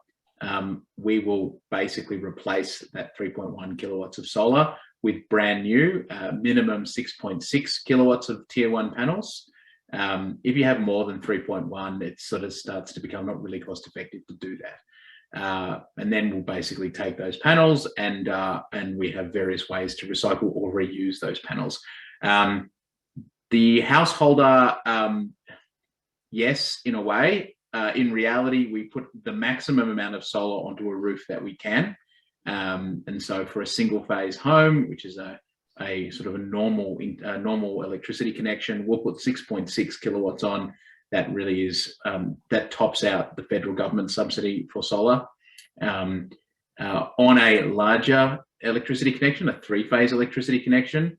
D: we will basically replace that 3.1 kilowatts of solar with brand new minimum 6.6 kilowatts of tier 1 panels. If you have more than 3.1, it sort of starts to become not really cost effective to do that. And then we'll basically take those panels and we have various ways to recycle or reuse those panels. The householder, yes, in a way. In reality, we put the maximum amount of solar onto a roof that we can. And so for a single phase home, which is a sort of a normal electricity connection, we'll put 6.6 kilowatts on. That really is, that tops out the federal government subsidy for solar. On a larger electricity connection, a 3-phase electricity connection,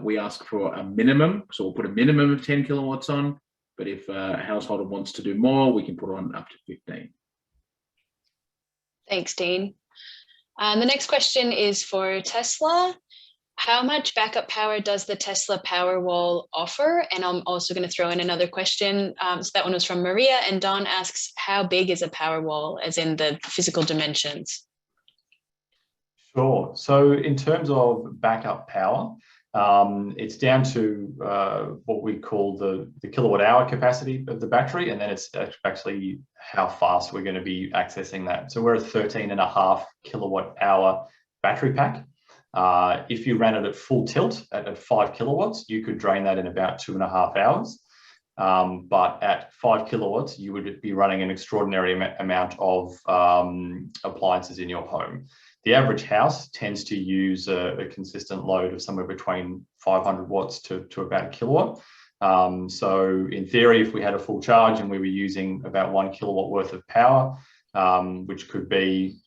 D: we ask for a minimum. So we'll put a minimum of 10 kilowatts on. But if a householder wants to do more, we can put on up to 15.
A: Thanks, Dean. The next question is for Tesla. How much backup power does the Tesla Powerwall offer? And I'm also going to throw in another question. So that one was from Maria, and Don asks, how big is a Powerwall, as in the physical dimensions?
E: Sure. So in terms of backup power, it's down to what we call the kilowatt hour capacity of the battery, and then it's actually how fast we're going to be accessing that. So we're a 13.5 kilowatt hour battery pack. If you ran it at full tilt at 5 kilowatts, you could drain that in about 2.5 hours. But at 5 kilowatts, you would be running an extraordinary amount of appliances in your home. The average house tends to use a consistent load of somewhere between 500 watts to about a kilowatt. So in theory, if we had a full charge and we were using about 1 kilowatt worth of power, which could be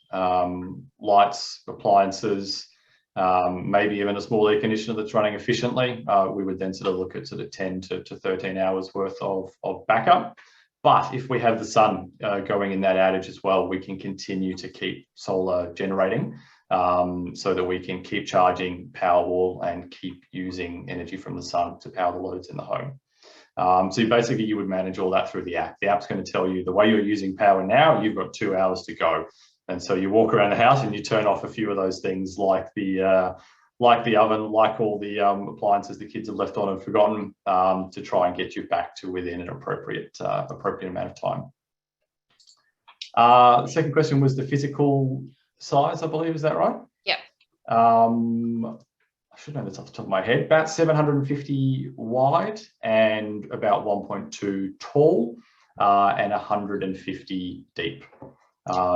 E: lights, appliances, maybe even a small air conditioner that's running efficiently, we would then sort of look at sort of 10 to 13 hours worth of backup. But if we have the sun going in that outage as well, we can continue to keep solar generating so that we can keep charging Powerwall and keep using energy from the sun to power the loads in the home. So basically you would manage all that through the app. The app's going to tell you the way you're using power now, you've got 2 hours to go. And so you walk around the house and you turn off a few of those things like the oven, like all the appliances the kids have left on and forgotten, to try and get you back to within an appropriate amount of time. The second question was the physical size, I believe, is that right?
A: Yeah.
E: I should know this off the top of my head. About 750 wide and about 1.2 tall and 150 deep.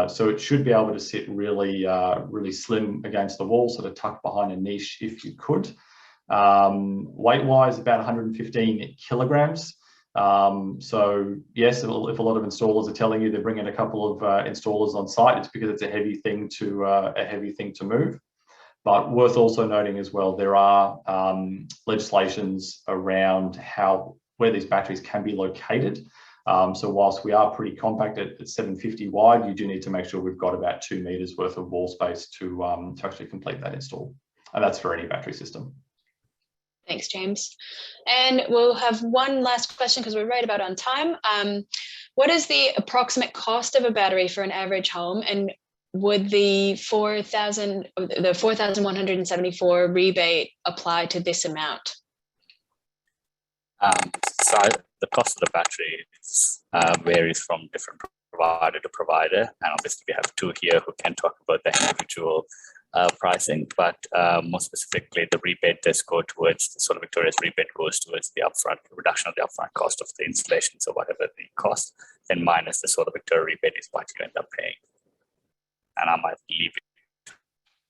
E: So it should be able to sit really, really slim against the wall, sort of tucked behind a niche if you could. Weight-wise, about 115 kilograms. So yes, if a lot of installers are telling you they're bringing a couple of installers on site, it's because it's a heavy thing to move. But worth also noting as well, there are legislations around where these batteries can be located. So whilst we are pretty compact at 750 wide, you do need to make sure we've got about 2 meters worth of wall space to actually complete that install. And that's for any battery system.
A: Thanks, James. And we'll have one last question because we're right about on time. What is the approximate cost of a battery for an average home? And would the 4,174 rebate apply to this amount?
F: So the cost of the battery varies from different provider to provider, and obviously we have two here who can talk about the individual pricing, but more specifically the rebate does go towards, the Solar Victoria's rebate goes towards the upfront reduction of the upfront cost of the installation, so whatever the cost, then minus the Solar Victoria rebate is what you end up paying. And I might leave it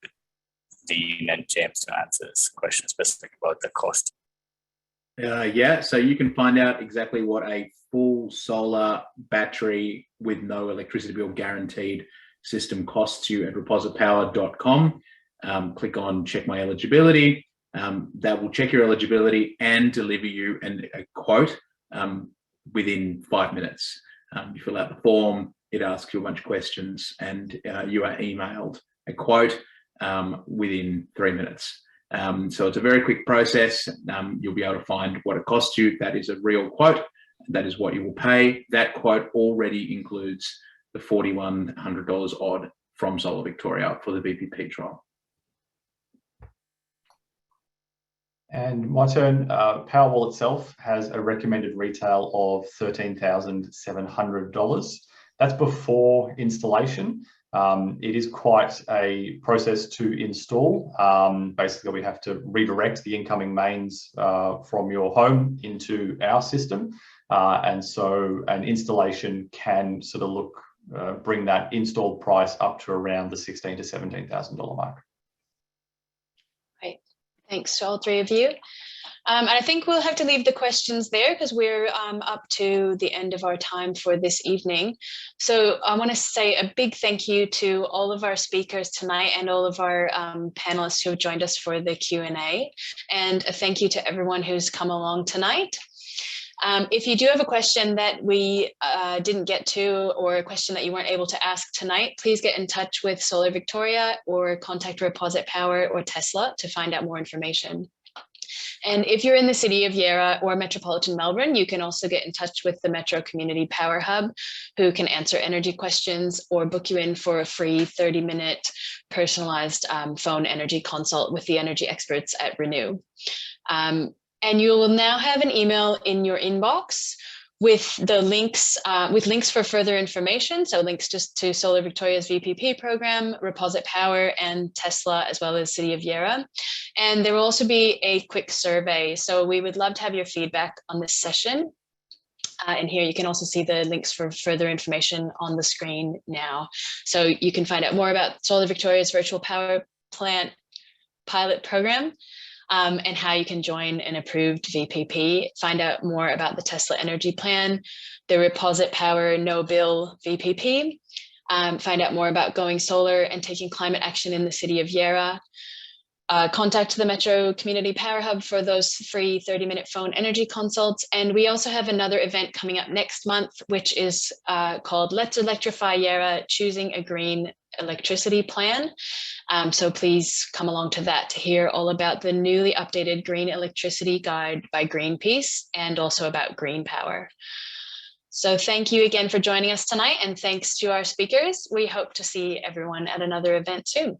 F: to Dean and James to answer this question specific about the cost.
D: Yeah, so you can find out exactly what a full solar battery with no electricity bill guaranteed system costs you at repositpower.com. Click on check my eligibility. That will check your eligibility and deliver you a quote within 5 minutes. You fill out the form, it asks you a bunch of questions, and you are emailed a quote within 3 minutes. So it's a very quick process. You'll be able to find what it costs you. That is a real quote. That is what you will pay. That quote already includes the $4,100 odd from Solar Victoria for the VPP trial.
E: And my turn. Powerwall itself has a recommended retail of $13,700. That's before installation. It is quite a process to install. Basically, we have to redirect the incoming mains from your home into our system. And so an installation can sort of bring that installed price up to around the $16,000 to $17,000 mark.
A: Right. Thanks to all three of you. And I think we'll have to leave the questions there because we're up to the end of our time for this evening. So I want to say a big thank you to all of our speakers tonight and all of our panelists who have joined us for the Q&A. And a thank you to everyone who's come along tonight. If you do have a question that we didn't get to, or a question that you weren't able to ask tonight, please get in touch with Solar Victoria or contact Reposit Power or Tesla to find out more information. And if you're in the city of Yarra or metropolitan Melbourne, you can also get in touch with the Metro Community Power Hub, who can answer energy questions or book you in for a free 30-minute personalized phone energy consult with the energy experts at Renew. And you will now have an email in your inbox with the links for further information. So links just to Solar Victoria's VPP program, Reposit Power, and Tesla, as well as City of Yarra. And there will also be a quick survey. So we would love to have your feedback on this session. And here you can also see the links for further information on the screen now. So you can find out more about Solar Victoria's virtual power plant pilot program, and how you can join an approved VPP, find out more about the Tesla Energy Plan, the Reposit Power No Bill VPP, find out more about going solar and taking climate action in the City of Yarra, contact the Metro Community Power Hub for those free 30-minute phone energy consults. And we also have another event coming up next month, which is called Let's Electrify Yarra, Choosing a Green Electricity Plan. So please come along to that to hear all about the newly updated Green Electricity Guide by Greenpeace and also about green power. So thank you again for joining us tonight, and thanks to our speakers. We hope to see everyone at another event soon.